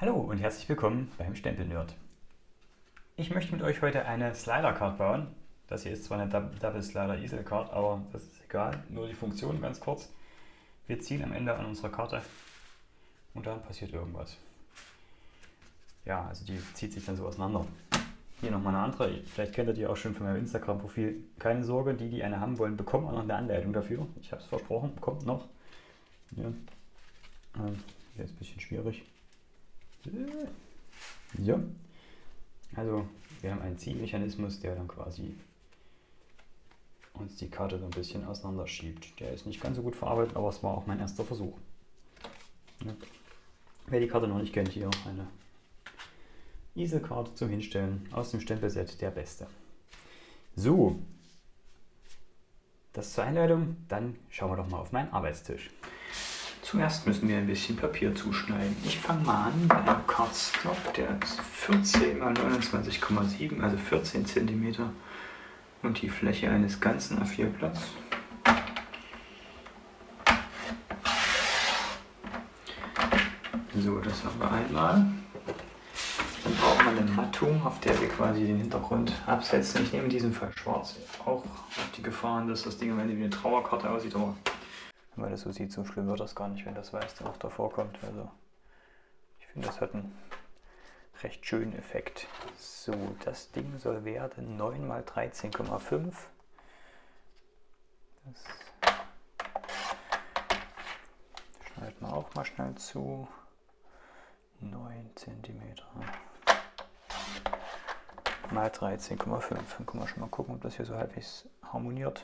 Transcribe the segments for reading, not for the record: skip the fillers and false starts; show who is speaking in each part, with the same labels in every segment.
Speaker 1: Hallo und herzlich willkommen beim Stempel-Nerd. Ich möchte mit euch heute eine Slider-Card bauen. Das hier ist zwar eine Double Slider Easel Card, aber das ist egal, nur die Funktion ganz kurz. Wir ziehen am Ende an unserer Karte und dann passiert irgendwas. Ja, also die zieht sich dann so auseinander. Hier nochmal eine andere, vielleicht kennt ihr die auch schon von meinem Instagram-Profil. Keine Sorge, die eine haben wollen, bekommen auch noch eine Anleitung dafür. Ich habe es versprochen, kommt noch. Ja. Hier ist ein bisschen schwierig. Ja, also wir haben einen Ziehmechanismus, der dann quasi uns die Karte so ein bisschen auseinander schiebt. Der ist nicht ganz so gut verarbeitet, aber es war auch mein erster Versuch. Ja. Wer die Karte noch nicht kennt, hier eine Easel-Karte zum Hinstellen aus dem Stempelset, der beste. So, das zur Einleitung, dann schauen wir doch mal auf meinen Arbeitstisch. Zuerst müssen wir ein bisschen Papier zuschneiden. Ich fange mal an mit einem Cardstock, der ist 14 x 29,7, also 14 cm und die Fläche eines ganzen A4-Blatts. So, das haben wir einmal. Dann brauchen wir eine Mattung, auf der wir quasi den Hintergrund absetzen. Ich nehme in diesem Fall schwarz, auch auf die Gefahren, dass das Ding am Ende wie eine Trauerkarte aussieht, aber wenn man das so sieht, so schlimm wird das gar nicht, wenn das Weiß dann auch davor kommt. Also ich finde, das hat einen recht schönen Effekt. So, das Ding soll werden 9 x 13,5. Das schneidet man auch mal schnell zu. 9 cm mal 13,5. Dann können wir schon mal gucken, ob das hier so halbwegs harmoniert.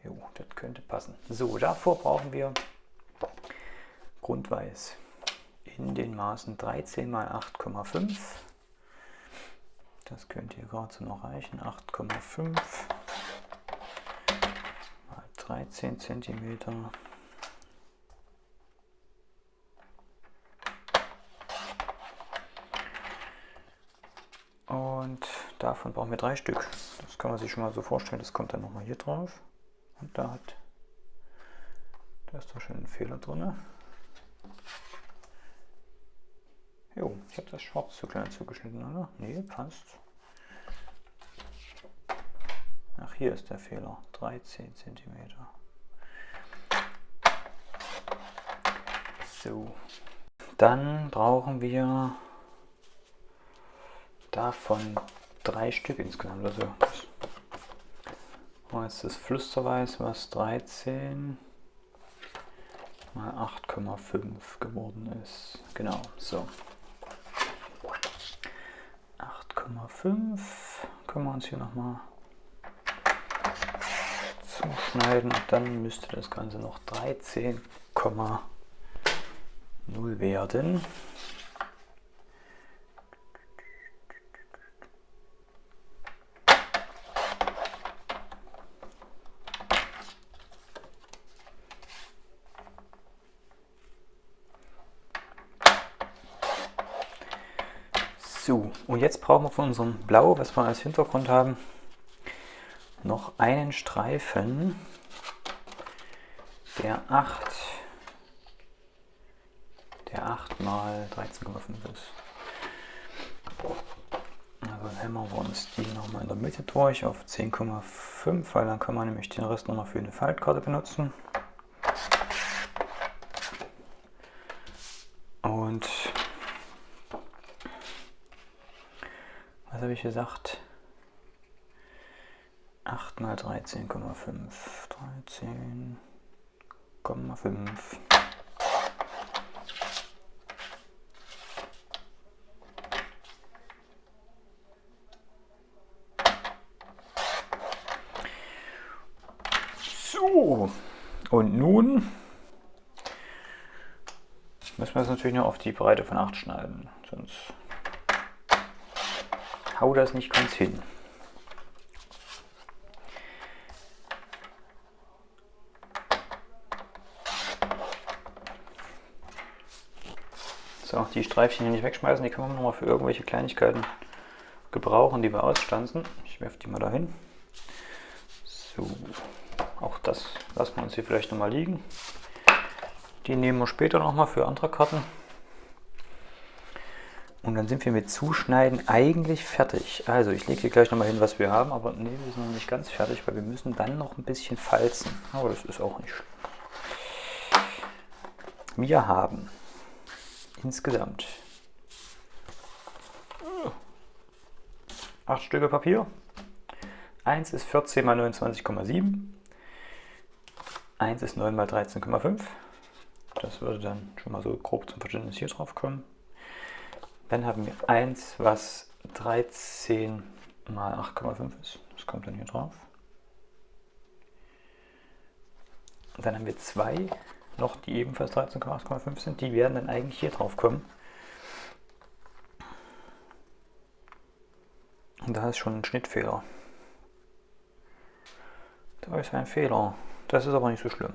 Speaker 1: Jo, das könnte passen. So, davor brauchen wir Grundweiß in den Maßen 13 x 8,5. Das könnte hier gerade so noch reichen. 8,5 mal 13 cm. Und davon brauchen wir 3 Stück. Das kann man sich schon mal so vorstellen. Das kommt dann nochmal hier drauf. Und da ist doch schon ein Fehler drin. Jo, ich habe das schwarz zu klein zugeschnitten, oder? Nee, passt. Ach, hier ist der Fehler. 13 cm. So. Dann brauchen wir davon 3 Stück insgesamt. Also jetzt das Flüsterweiß, was 13 mal 8,5 geworden ist. Genau, so. 8,5 können wir uns hier nochmal zuschneiden. Und dann müsste das Ganze noch 13,0 werden. So, und jetzt brauchen wir von unserem Blau, was wir als Hintergrund haben, noch einen Streifen, der 8 mal 13,5 ist. Also dann hämmern wir uns die nochmal in der Mitte durch auf 10,5, weil dann kann man nämlich den Rest nochmal für eine Faltkarte benutzen. Und was habe ich gesagt? 8 mal 13,5. 13,5. So, und nun müssen wir es natürlich noch auf die Breite von 8 schneiden, sonst hau das nicht ganz hin. So, die Streifchen hier nicht wegschmeißen, die können wir nochmal für irgendwelche Kleinigkeiten gebrauchen, die wir ausstanzen. Ich werfe die mal dahin. So, auch das lassen wir uns hier vielleicht nochmal liegen. Die nehmen wir später nochmal für andere Karten. Und dann sind wir mit Zuschneiden eigentlich fertig. Also ich lege hier gleich nochmal hin, was wir haben, aber nee, wir sind noch nicht ganz fertig, weil wir müssen dann noch ein bisschen falzen. Aber das ist auch nicht schlimm. Wir haben insgesamt 8 Stücke Papier. Eins ist 14 mal 29,7. Eins ist 9 mal 13,5. Das würde dann schon mal so grob zum Verständnis hier drauf kommen. Dann haben wir eins, was 13 mal 8,5 ist. Das kommt dann hier drauf. Und dann haben wir zwei noch, die ebenfalls 13,8,5 sind. Die werden dann eigentlich hier drauf kommen. Und da ist schon ein Schnittfehler. Da ist ein Fehler. Das ist aber nicht so schlimm.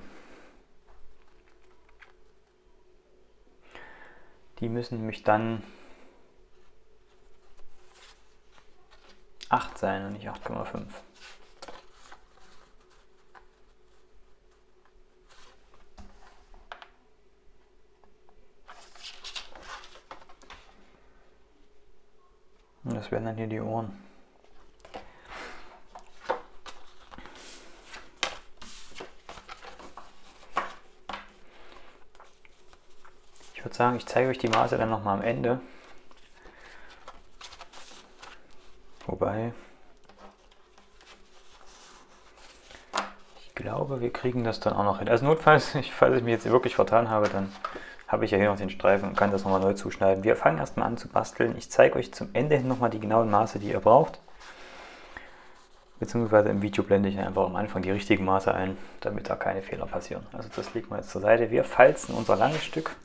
Speaker 1: Die müssen nämlich dann 8 sein und nicht 8,5. Und das wären dann hier die Ohren. Ich würde sagen, ich zeige euch die Maße dann nochmal am Ende. Wobei, ich glaube, wir kriegen das dann auch noch hin. Also notfalls, falls ich mich jetzt wirklich vertan habe, dann habe ich ja hier noch den Streifen und kann das nochmal neu zuschneiden. Wir fangen erstmal an zu basteln. Ich zeige euch zum Ende hin nochmal die genauen Maße, die ihr braucht. Beziehungsweise im Video blende ich einfach am Anfang die richtigen Maße ein, damit da keine Fehler passieren. Also das legen wir jetzt zur Seite. Wir falzen unser langes Stück,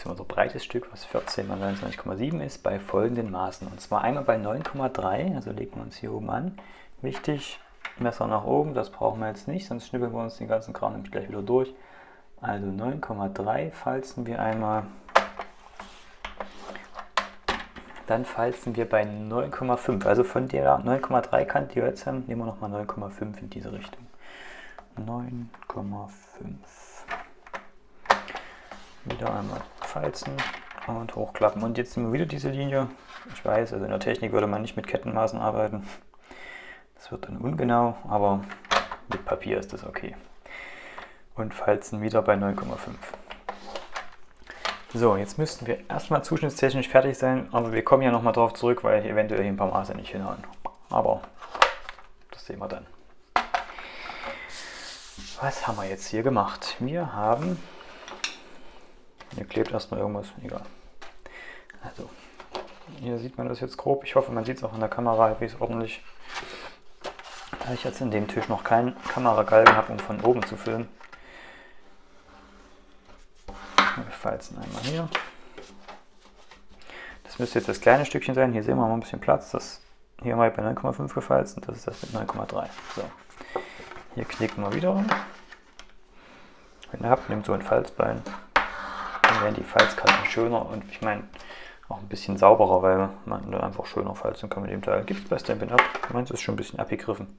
Speaker 1: unser breites Stück, was 14 mal 29,7 ist, bei folgenden Maßen. Und zwar einmal bei 9,3, also legen wir uns hier oben an. Wichtig, Messer nach oben, das brauchen wir jetzt nicht, sonst schnippeln wir uns den ganzen Kram nämlich gleich wieder durch. Also 9,3 falzen wir einmal. Dann falzen wir bei 9,5. Also von der 9,3 Kante, die wir jetzt haben, nehmen wir nochmal 9,5 in diese Richtung. 9,5. Wieder einmal falzen und hochklappen. Und jetzt nehmen wir wieder diese Linie. Ich weiß, also in der Technik würde man nicht mit Kettenmaßen arbeiten. Das wird dann ungenau, aber mit Papier ist das okay. Und falzen wieder bei 9,5. So, jetzt müssten wir erstmal zuschnittstechnisch fertig sein, aber wir kommen ja nochmal drauf zurück, weil eventuell hier ein paar Maße nicht hinhauen. Aber das sehen wir dann. Was haben wir jetzt hier gemacht? Wir haben... Hier klebt erstmal irgendwas, egal. Also, hier sieht man das jetzt grob. Ich hoffe, man sieht es auch in der Kamera halbwegs ordentlich. Da ich jetzt in dem Tisch noch keinen Kameragalgen habe, um von oben zu filmen. Wir falzen einmal hier. Das müsste jetzt das kleine Stückchen sein. Hier sehen wir mal ein bisschen Platz. Das hier haben wir bei 9,5 gefalzt und das ist das mit 9,3. So. Hier knicken wir wieder um. Wenn ihr habt, nehmt so ein Falzbein. Dann werden die Falzkanten schöner und ich meine auch ein bisschen sauberer, weil man dann einfach schöner falzen kann mit dem Teil. Gibt es bei Stampin' Up. Meins ist schon ein bisschen abgegriffen.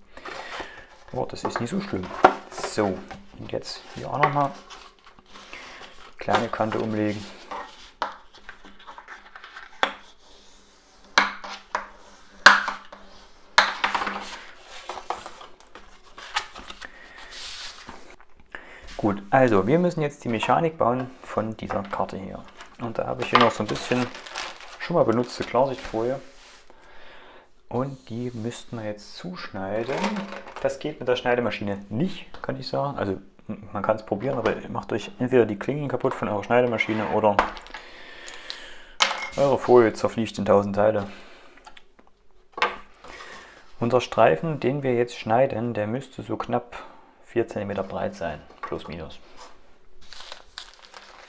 Speaker 1: Aber das ist nicht so schlimm. So, und jetzt hier auch nochmal kleine Kante umlegen. Gut, also wir müssen jetzt die Mechanik bauen von dieser Karte hier. Und da habe ich hier noch so ein bisschen schon mal benutzte Klarsichtfolie. Und die müssten wir jetzt zuschneiden. Das geht mit der Schneidemaschine nicht, kann ich sagen. Also man kann es probieren, aber macht euch entweder die Klingen kaputt von eurer Schneidemaschine oder eure Folie zerfliegt in 1000 Teile. Unser Streifen, den wir jetzt schneiden, der müsste so knapp 4 cm breit sein, plus minus.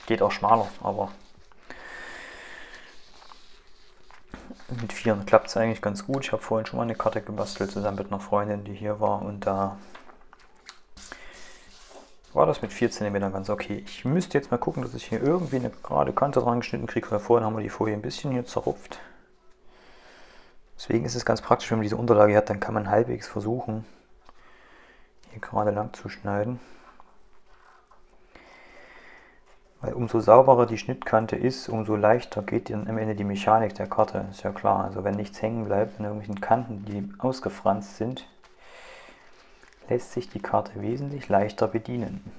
Speaker 1: Geht auch schmaler, aber mit 4 klappt es eigentlich ganz gut. Ich habe vorhin schon mal eine Karte gebastelt, zusammen mit einer Freundin, die hier war, und da war das mit 4 cm ganz okay. Ich müsste jetzt mal gucken, dass ich hier irgendwie eine gerade Kante dran geschnitten kriege, weil vorhin haben wir die Folie ein bisschen hier zerrupft. Deswegen ist es ganz praktisch, wenn man diese Unterlage hat, dann kann man halbwegs versuchen, hier gerade lang zu schneiden. Weil umso sauberer die Schnittkante ist, umso leichter geht dann am Ende die Mechanik der Karte, ist ja klar. Also wenn nichts hängen bleibt an irgendwelchen Kanten, die ausgefranst sind, lässt sich die Karte wesentlich leichter bedienen.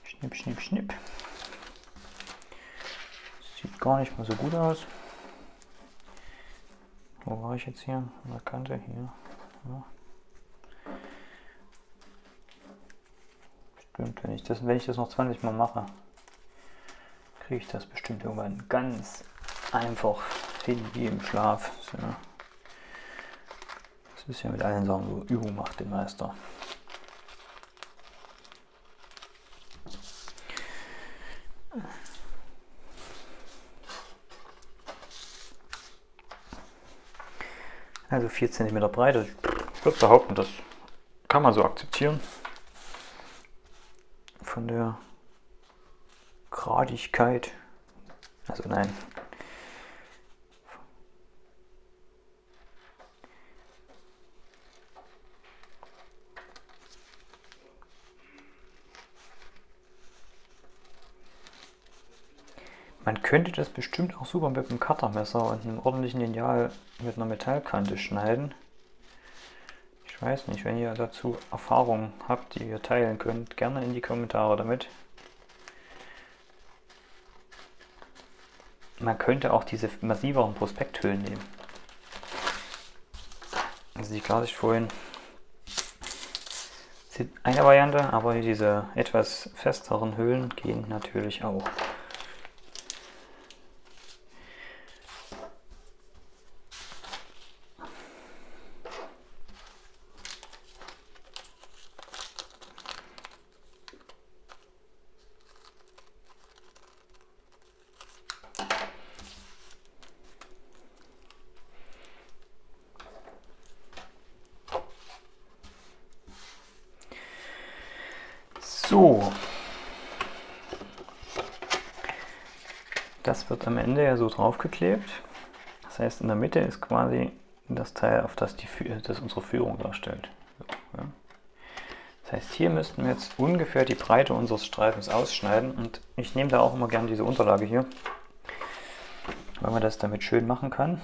Speaker 1: Schnipp, schnipp, schnipp. Sieht gar nicht mal so gut aus. Wo war ich jetzt hier? An der Kante hier. Ja. Stimmt, wenn ich das noch 20 Mal mache, kriege ich das bestimmt irgendwann ganz einfach hin wie im Schlaf. So. Das ist ja mit allen Sachen so, Übung macht den Meister. Also 4 cm Breite. Ich würde behaupten, das kann man so akzeptieren. Von der Gradigkeit. Also nein. Man könnte das bestimmt auch super mit einem Cuttermesser und einem ordentlichen Lineal mit einer Metallkante schneiden. Ich weiß nicht, wenn ihr dazu Erfahrungen habt, die ihr teilen könnt, gerne in die Kommentare damit. Man könnte auch diese massiveren Prospekthüllen nehmen. Also die Klarsicht vorhin ist eine Variante, aber diese etwas festeren Hüllen gehen natürlich auch. So, das wird am Ende ja so draufgeklebt. Das heißt, in der Mitte ist quasi das Teil, auf das das unsere Führung darstellt. So, ja. Das heißt, hier müssten wir jetzt ungefähr die Breite unseres Streifens ausschneiden. Und ich nehme da auch immer gerne diese Unterlage hier, weil man das damit schön machen kann.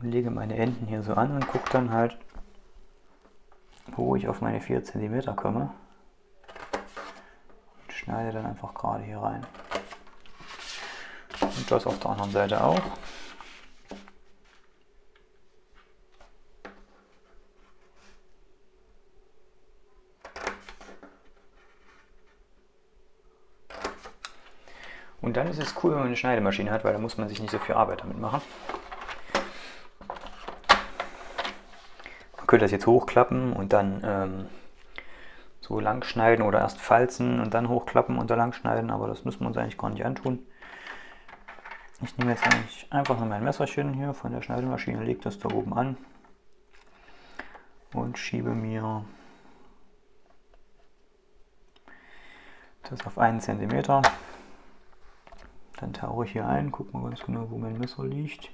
Speaker 1: Und lege meine Enden hier so an und gucke dann halt, wo ich auf meine 4 cm komme. Und schneide dann einfach gerade hier rein. Und das auf der anderen Seite auch. Und dann ist es cool, wenn man eine Schneidemaschine hat, weil da muss man sich nicht so viel Arbeit damit machen. Man könnte das jetzt hochklappen und dann so lang schneiden oder erst falzen und dann hochklappen und da lang schneiden, aber das müssen wir uns eigentlich gar nicht antun. Ich nehme jetzt eigentlich einfach nur mein Messerchen hier von der Schneidemaschine, lege das da oben an und schiebe mir das auf 1 cm. Dann tauche ich hier ein, guck mal ganz genau, wo mein Messer liegt.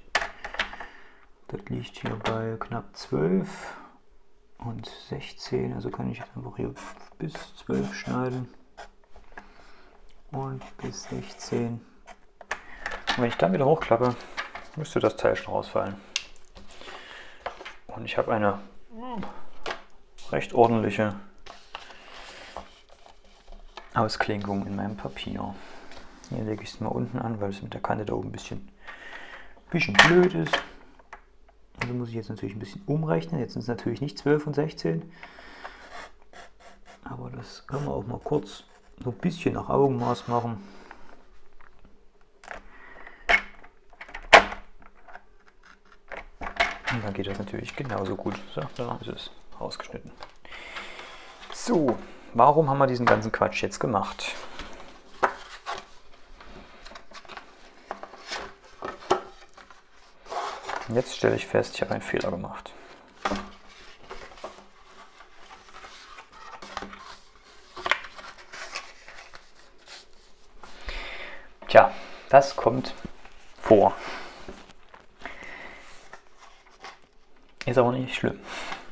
Speaker 1: Das liegt hier bei knapp 12 und 16, also kann ich jetzt einfach hier bis 12 schneiden und bis 16. Und wenn ich dann wieder hochklappe, müsste das Teil schon rausfallen. Und ich habe eine recht ordentliche Ausklinkung in meinem Papier. Hier lege ich es mal unten an, weil es mit der Kante da oben ein bisschen blöd ist. Also muss ich jetzt natürlich ein bisschen umrechnen. Jetzt sind es natürlich nicht 12 und 16. Aber das können wir auch mal kurz so ein bisschen nach Augenmaß machen. Und dann geht das natürlich genauso gut. So, da ist es rausgeschnitten. So, warum haben wir diesen ganzen Quatsch jetzt gemacht? Und jetzt stelle ich fest, ich habe einen Fehler gemacht. Tja, das kommt vor. Ist aber nicht schlimm.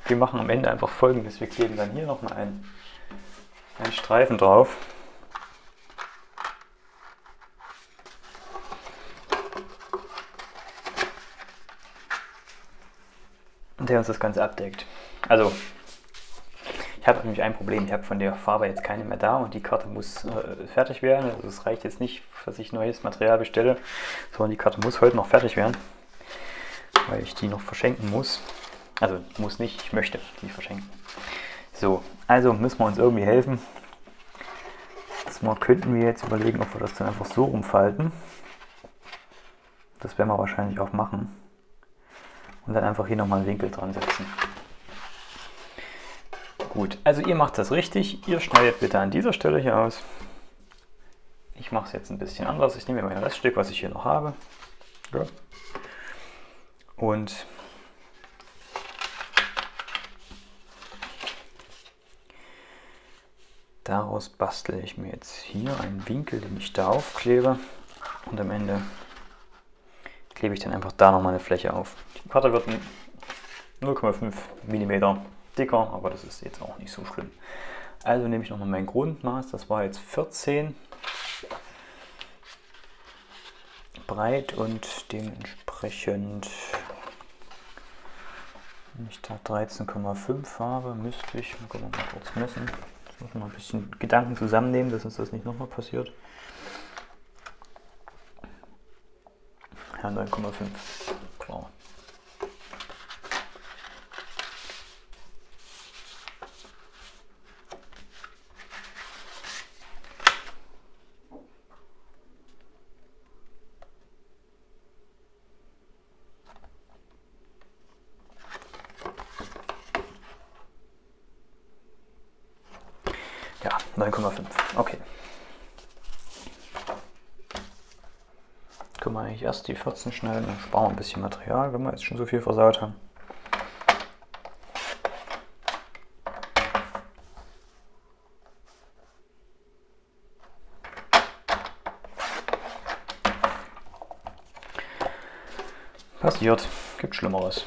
Speaker 1: Wir machen am Ende einfach Folgendes. Wir kleben dann hier nochmal einen Streifen drauf. Der uns das Ganze abdeckt. Also, ich habe nämlich ein Problem. Ich habe von der Farbe jetzt keine mehr da und die Karte muss fertig werden. Also es reicht jetzt nicht, dass ich neues Material bestelle, sondern die Karte muss heute noch fertig werden, weil ich die noch verschenken muss. Also muss nicht, ich möchte die verschenken. So, also müssen wir uns irgendwie helfen. Zwar könnten wir jetzt überlegen, ob wir das dann einfach so rumfalten. Das werden wir wahrscheinlich auch machen. Und dann einfach hier nochmal einen Winkel dran setzen. Gut, also ihr macht das richtig. Ihr schneidet bitte an dieser Stelle hier aus. Ich mache es jetzt ein bisschen anders. Ich nehme mir mein Reststück, was ich hier noch habe. Ja. Und daraus bastle ich mir jetzt hier einen Winkel, den ich da aufklebe. Und am Ende klebe ich dann einfach da nochmal eine Fläche auf. Die Karte wird 0,5 mm dicker, aber das ist jetzt auch nicht so schlimm. Also nehme ich nochmal mein Grundmaß, das war jetzt 14 breit und dementsprechend, wenn ich da 13,5 habe, müsste ich, mal kurz messen, ich muss mal ein bisschen Gedanken zusammennehmen, dass uns das nicht nochmal passiert. Ja, 9,5, klar. Ja, 9,5, okay. Können wir eigentlich erst die 14 schneiden, dann sparen wir ein bisschen Material, wenn wir jetzt schon so viel versaut haben. Passiert, gibt Schlimmeres.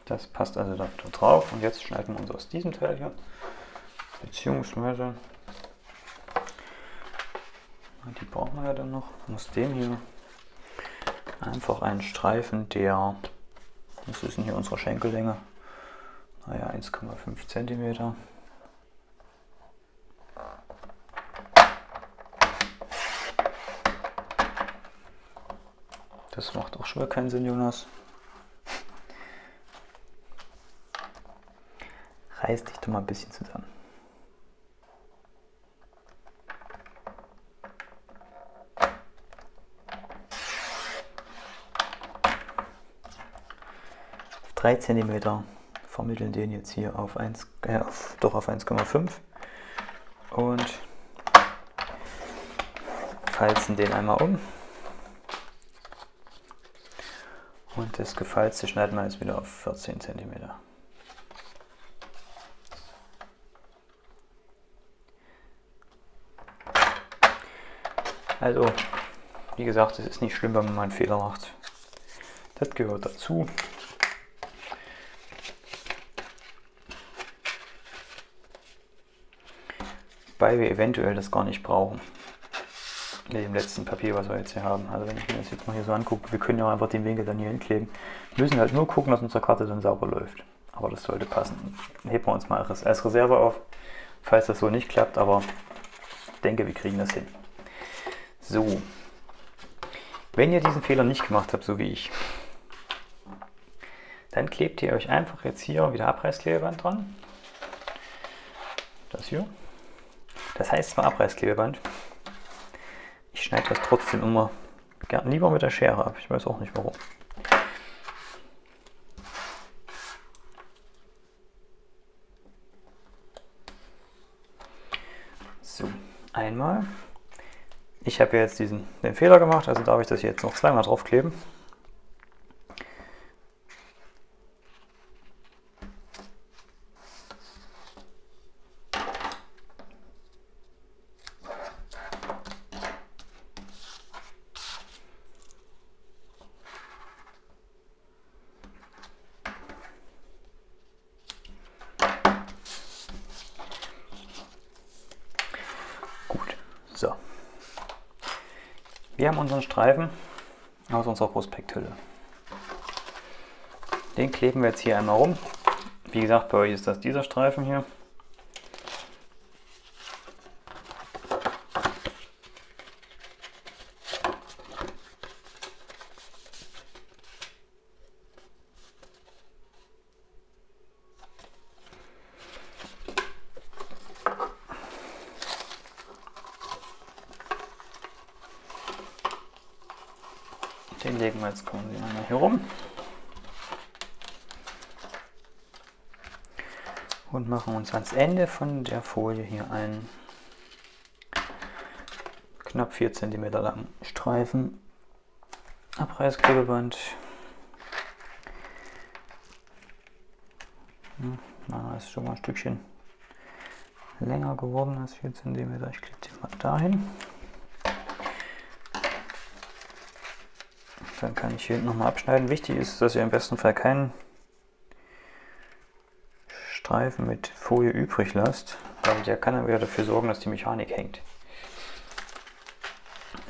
Speaker 1: Das passt also da drauf und jetzt schneiden wir uns aus diesem Teil hier, beziehungsweise, die brauchen wir ja dann noch, aus dem hier einfach einen Streifen, der, was ist denn hier unsere Schenkellänge? Naja, 1,5 cm. Das macht auch schon keinen Sinn, Jonas. Reiß dich doch mal ein bisschen zusammen. Auf 3 cm vermitteln den jetzt hier auf 1,5 und falzen den einmal um. Und das Gefalzte schneiden wir jetzt wieder auf 14 cm. Also, wie gesagt, es ist nicht schlimm, wenn man mal einen Fehler macht. Das gehört dazu. Weil wir eventuell das gar nicht brauchen. Mit dem letzten Papier, was wir jetzt hier haben. Also wenn ich mir das jetzt mal hier so angucke, wir können ja einfach den Winkel dann hier hinkleben. Wir müssen halt nur gucken, dass unsere Karte dann sauber läuft. Aber das sollte passen. Dann heben wir uns mal als Reserve auf, falls das so nicht klappt, aber ich denke, wir kriegen das hin. So, wenn ihr diesen Fehler nicht gemacht habt, so wie ich, dann klebt ihr euch einfach jetzt hier wieder Abreißklebeband dran. Das hier. Das heißt zwar Abreißklebeband, ich schneide das trotzdem immer lieber mit der Schere ab. Ich weiß auch nicht warum. So, einmal. Ich habe jetzt den Fehler gemacht, also darf ich das jetzt noch zweimal draufkleben. So. Wir haben unseren Streifen aus unserer Prospekthülle. Den kleben wir jetzt hier einmal rum. Wie gesagt, bei euch ist das dieser Streifen hier. Den legen wir jetzt quasi einmal hier rum und machen uns ans Ende von der Folie hier einen knapp 4 cm langen Streifen Abreißklebeband. Na, ist schon mal ein Stückchen länger geworden als 4 cm. Ich klebe den mal dahin. Dann kann ich hier hinten nochmal abschneiden. Wichtig ist, dass ihr im besten Fall keinen Streifen mit Folie übrig lasst, weil der kann dann wieder dafür sorgen, dass die Mechanik hängt.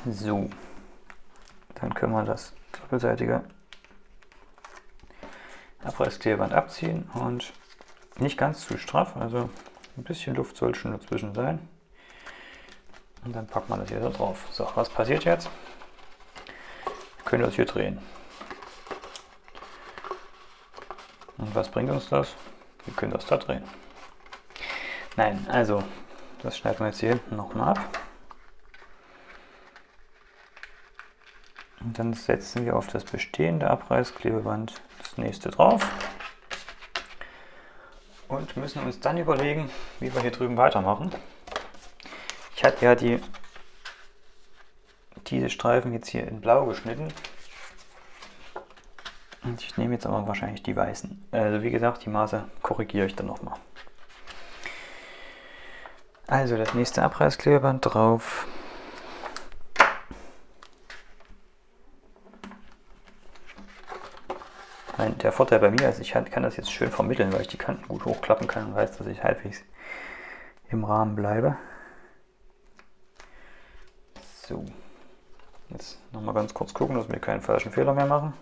Speaker 1: So, dann können wir das doppelseitige Abreißklebeband abziehen und nicht ganz zu straff, also ein bisschen Luft soll schon dazwischen sein. Und dann packt man das hier da drauf. So, was passiert jetzt? Wir können das hier drehen. Und was bringt uns das? Wir können das da drehen. Nein, also das schneiden wir jetzt hier hinten nochmal ab. Und dann setzen wir auf das bestehende Abreißklebeband das nächste drauf. Und müssen uns dann überlegen, wie wir hier drüben weitermachen. Ich hatte ja diese Streifen jetzt hier in blau geschnitten. Und ich nehme jetzt aber wahrscheinlich die weißen. Also wie gesagt, die Maße korrigiere ich dann nochmal. Also das nächste Abreißklebeband drauf. Der Vorteil bei mir ist, ich kann das jetzt schön vermitteln, weil ich die Kanten gut hochklappen kann und weiß, dass ich halbwegs im Rahmen bleibe. So, jetzt nochmal ganz kurz gucken, dass wir keinen falschen Fehler mehr machen.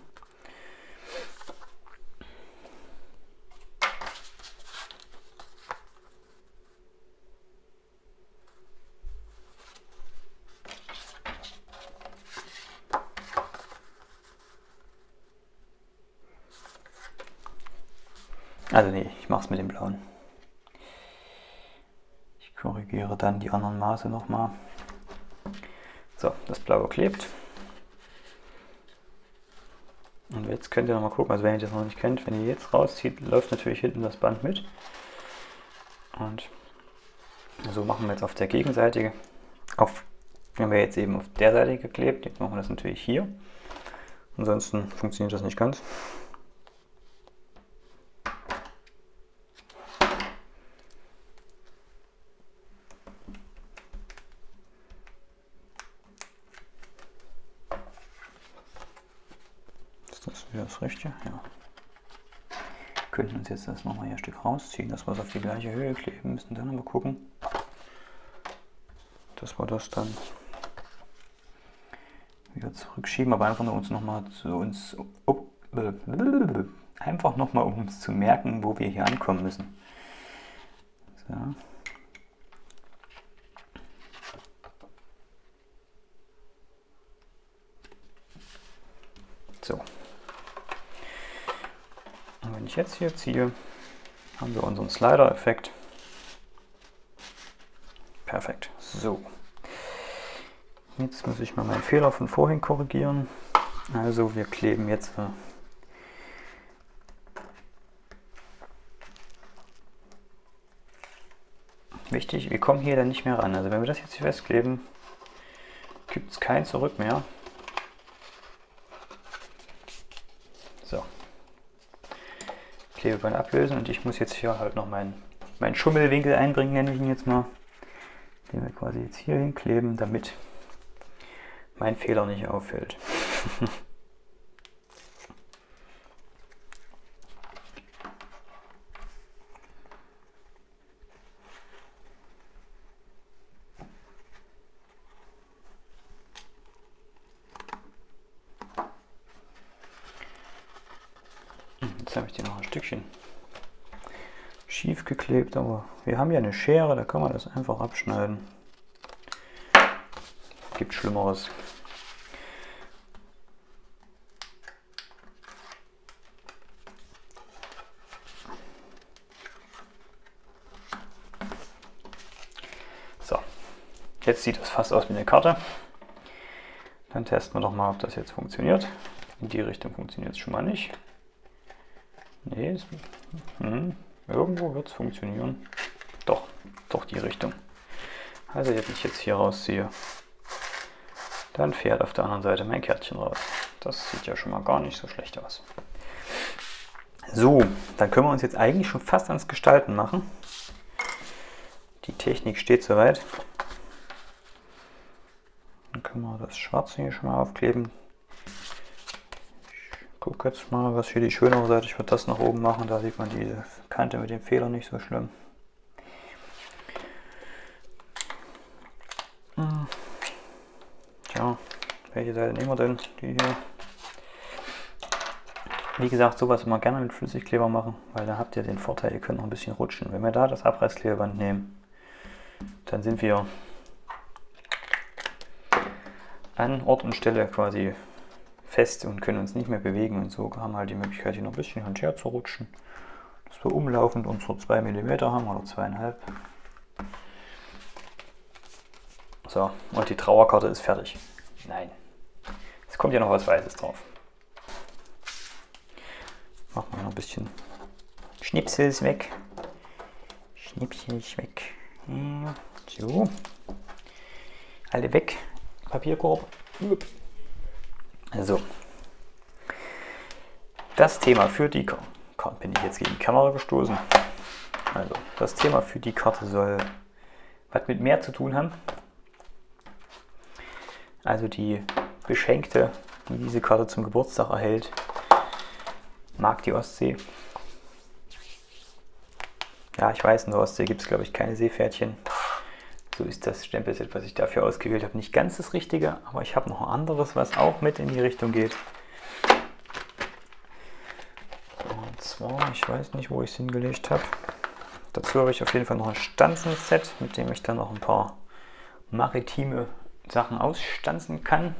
Speaker 1: Also nee, ich mache es mit dem blauen. Ich korrigiere dann die anderen Maße nochmal. So, das blaue klebt. Und jetzt könnt ihr nochmal gucken, also wenn ihr das noch nicht kennt, wenn ihr jetzt rauszieht, läuft natürlich hinten das Band mit. Und so machen wir jetzt auf der Gegenseite, wenn wir jetzt eben auf der Seite geklebt, jetzt machen wir das natürlich hier. Ansonsten funktioniert das nicht ganz. Ist das wieder das Richtige? Ja. Wir könnten uns jetzt das nochmal hier ein Stück rausziehen, dass wir es auf die gleiche Höhe kleben müssen. Dann mal gucken, dass wir das dann wieder zurückschieben, aber einfach nur uns nochmal einfach nochmal, um uns zu merken, wo wir hier ankommen müssen. So. So. Und wenn ich jetzt hier ziehe, haben wir unseren Slider-Effekt. Perfekt. So. Jetzt muss ich mal meinen Fehler von vorhin korrigieren. Also wir kleben jetzt wichtig, wir kommen hier dann nicht mehr ran. Also wenn wir das jetzt hier festkleben, gibt es kein Zurück mehr. So. Klebeband ablösen und ich muss jetzt hier halt noch meinen Schummelwinkel einbringen, nenne ich ihn jetzt mal. Den wir quasi jetzt hier hinkleben, damit mein Fehler nicht auffällt. Jetzt habe ich die noch ein Stückchen schief geklebt, aber wir haben ja eine Schere, da kann man das einfach abschneiden. Gibt Schlimmeres. So, jetzt sieht das fast aus wie eine Karte. Dann testen wir doch mal, ob das jetzt funktioniert. In die Richtung funktioniert es schon mal nicht. Nee, irgendwo wird es funktionieren. Doch die Richtung. Also wenn ich jetzt hier rausziehe, dann fährt auf der anderen Seite mein Kärtchen raus. Das sieht ja schon mal gar nicht so schlecht aus. So, dann können wir uns jetzt eigentlich schon fast ans Gestalten machen. Die Technik steht soweit. Dann können wir das Schwarze hier schon mal aufkleben. Ich gucke jetzt mal, was hier die schönere Seite. Ich würde das nach oben machen, da sieht man diese Kante mit dem Fehler nicht so schlimm. Tja, welche Seite nehmen wir denn? Die hier. Wie gesagt, sowas immer gerne mit Flüssigkleber machen, weil da habt ihr den Vorteil, ihr könnt noch ein bisschen rutschen. Wenn wir da das Abreißklebeband nehmen, dann sind wir an Ort und Stelle quasi fest und können uns nicht mehr bewegen, und so haben wir halt die Möglichkeit, hier noch ein bisschen hin und her zu rutschen, dass wir umlaufend unsere 2 mm haben oder 2,5. So, und die Trauerkarte ist fertig. Nein, es kommt ja noch was Weißes drauf. Machen wir noch ein bisschen Schnipsel ist weg. Schnipsel ist weg. So. Alle weg. Papierkorb. Also. Das Thema für die Karte. Bin ich jetzt gegen die Kamera gestoßen. Also, das Thema für die Karte soll was mit mehr zu tun haben. Also die Beschenkte, die diese Karte zum Geburtstag erhält, mag die Ostsee. Ja, ich weiß, in der Ostsee gibt es, glaube ich, keine Seepferdchen. So ist das Stempelset, was ich dafür ausgewählt habe, nicht ganz das Richtige, aber ich habe noch ein anderes, was auch mit in die Richtung geht. Und zwar, ich weiß nicht, wo ich es hingelegt habe. Dazu habe ich auf jeden Fall noch ein Stanzenset, mit dem ich dann noch ein paar maritime Sachen ausstanzen kann.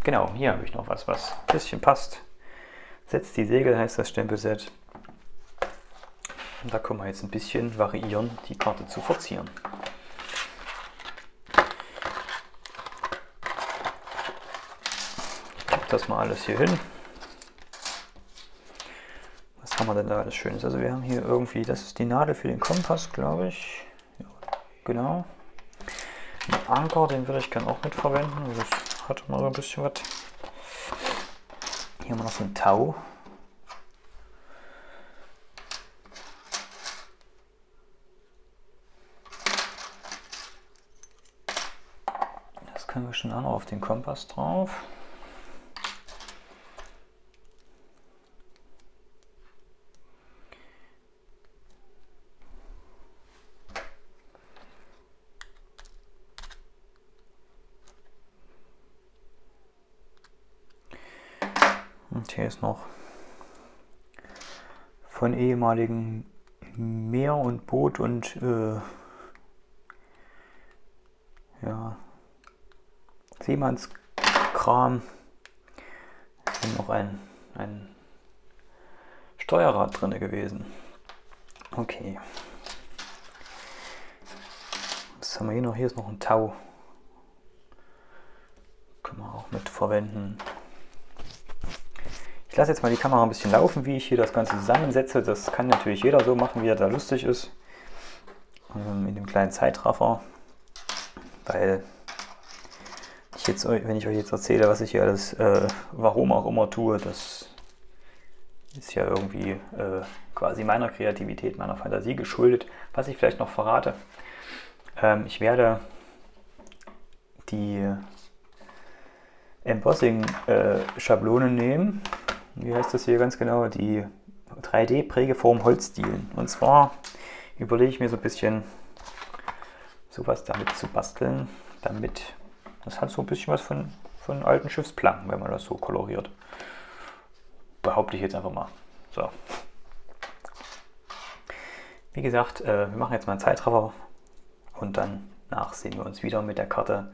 Speaker 1: Genau, hier habe ich noch was ein bisschen passt. Setzt die Segel heißt das Stempelset. Und da können wir jetzt ein bisschen variieren, die Karte zu verzieren. Ich gebe das mal alles hier hin. Was haben wir denn da alles Schönes? Also wir haben hier irgendwie, das ist die Nadel für den Kompass, glaube ich. Ja, genau. Ein Anker, den würde ich gerne auch mit verwenden. Also das hat mal so ein bisschen was. Hier haben wir noch so ein Tau. Das können wir schon auch noch auf den Kompass drauf. Und hier ist noch von ehemaligen Meer und Boot und ja, Seemannskram noch ein Steuerrad drin gewesen. Okay. Was haben wir hier noch? Hier ist noch ein Tau. Können wir auch mit verwenden. Ich lasse jetzt mal die Kamera ein bisschen laufen, wie ich hier das Ganze zusammensetze. Das kann natürlich jeder so machen, wie er da lustig ist. In dem kleinen Zeitraffer. Weil ich jetzt, wenn ich euch jetzt erzähle, was ich hier alles, warum auch immer tue, das ist ja irgendwie quasi meiner Kreativität, meiner Fantasie geschuldet. Was ich vielleicht noch verrate, ich werde die Embossing-Schablonen nehmen. Wie heißt das hier ganz genau? Die 3D-Prägeform Holzdielen. Und zwar überlege ich mir so ein bisschen sowas damit zu basteln, damit das hat so ein bisschen was von von alten Schiffsplanken, wenn man das so koloriert. Behaupte ich jetzt einfach mal. So. Wie gesagt, wir machen jetzt mal einen Zeitraffer und danach sehen wir uns wieder mit der Karte,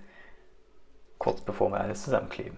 Speaker 1: kurz bevor wir alles zusammenkleben.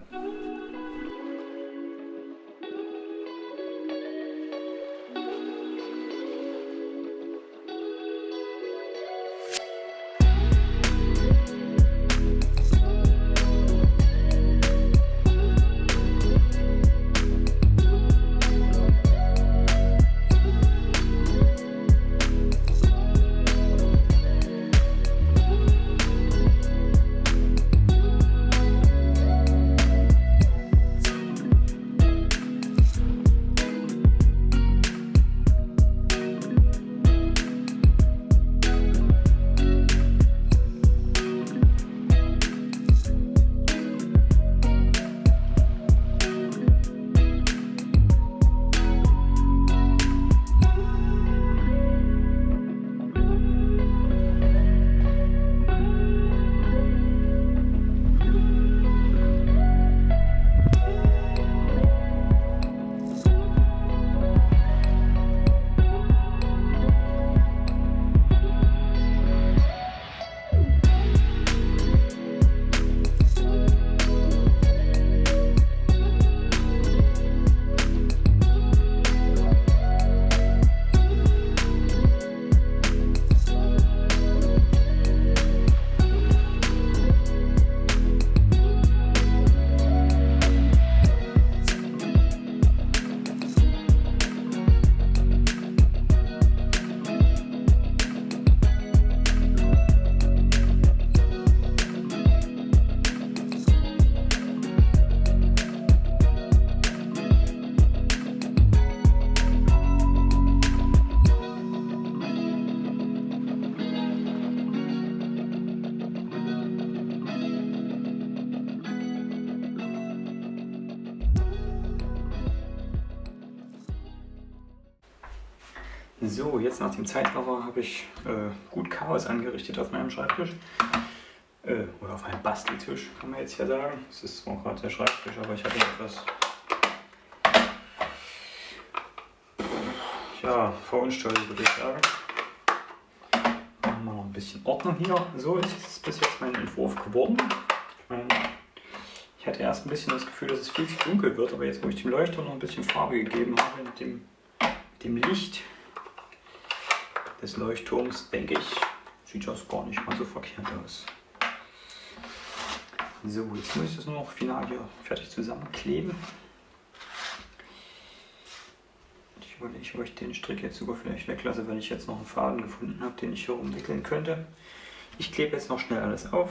Speaker 1: So, jetzt nach dem Zeitraffer habe ich gut Chaos angerichtet auf meinem Schreibtisch. Oder auf meinem Basteltisch, kann man jetzt hier sagen. Es ist zwar gerade der Schreibtisch, aber ich hatte etwas verunstaltet, würde ich sagen. Machen wir noch ein bisschen Ordnung hier. So ist bis jetzt mein Entwurf geworden. Ich hatte erst ein bisschen das Gefühl, dass es viel zu dunkel wird, aber jetzt, wo ich dem Leuchter noch ein bisschen Farbe gegeben habe mit dem Licht des Leuchtturms, denke ich, sieht das gar nicht mal so verkehrt aus. So, jetzt muss ich das nur noch final hier fertig zusammenkleben. Ich überlege, ob ich den Strick jetzt sogar vielleicht weglasse, wenn ich jetzt noch einen Faden gefunden habe, den ich hier umwickeln könnte. Ich klebe jetzt noch schnell alles auf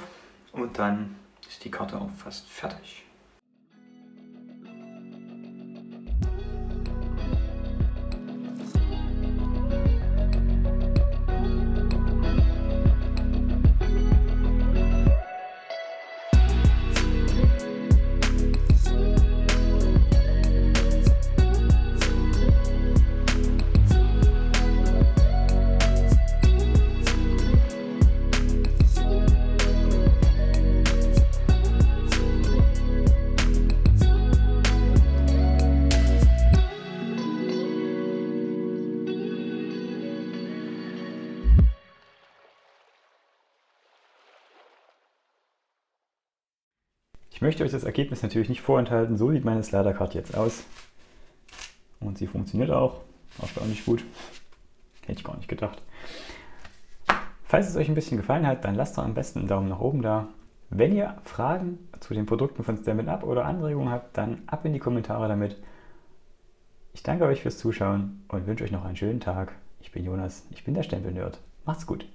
Speaker 1: und dann ist die Karte auch fast fertig. Ich möchte euch das Ergebnis natürlich nicht vorenthalten. So sieht meine Slider-Card jetzt aus. Und sie funktioniert auch. Erstaunlich gut. Hätte ich gar nicht gedacht. Falls es euch ein bisschen gefallen hat, dann lasst doch am besten einen Daumen nach oben da. Wenn ihr Fragen zu den Produkten von Stampin' Up oder Anregungen habt, dann ab in die Kommentare damit. Ich danke euch fürs Zuschauen und wünsche euch noch einen schönen Tag. Ich bin Jonas, ich bin der Stempel-Nerd. Macht's gut!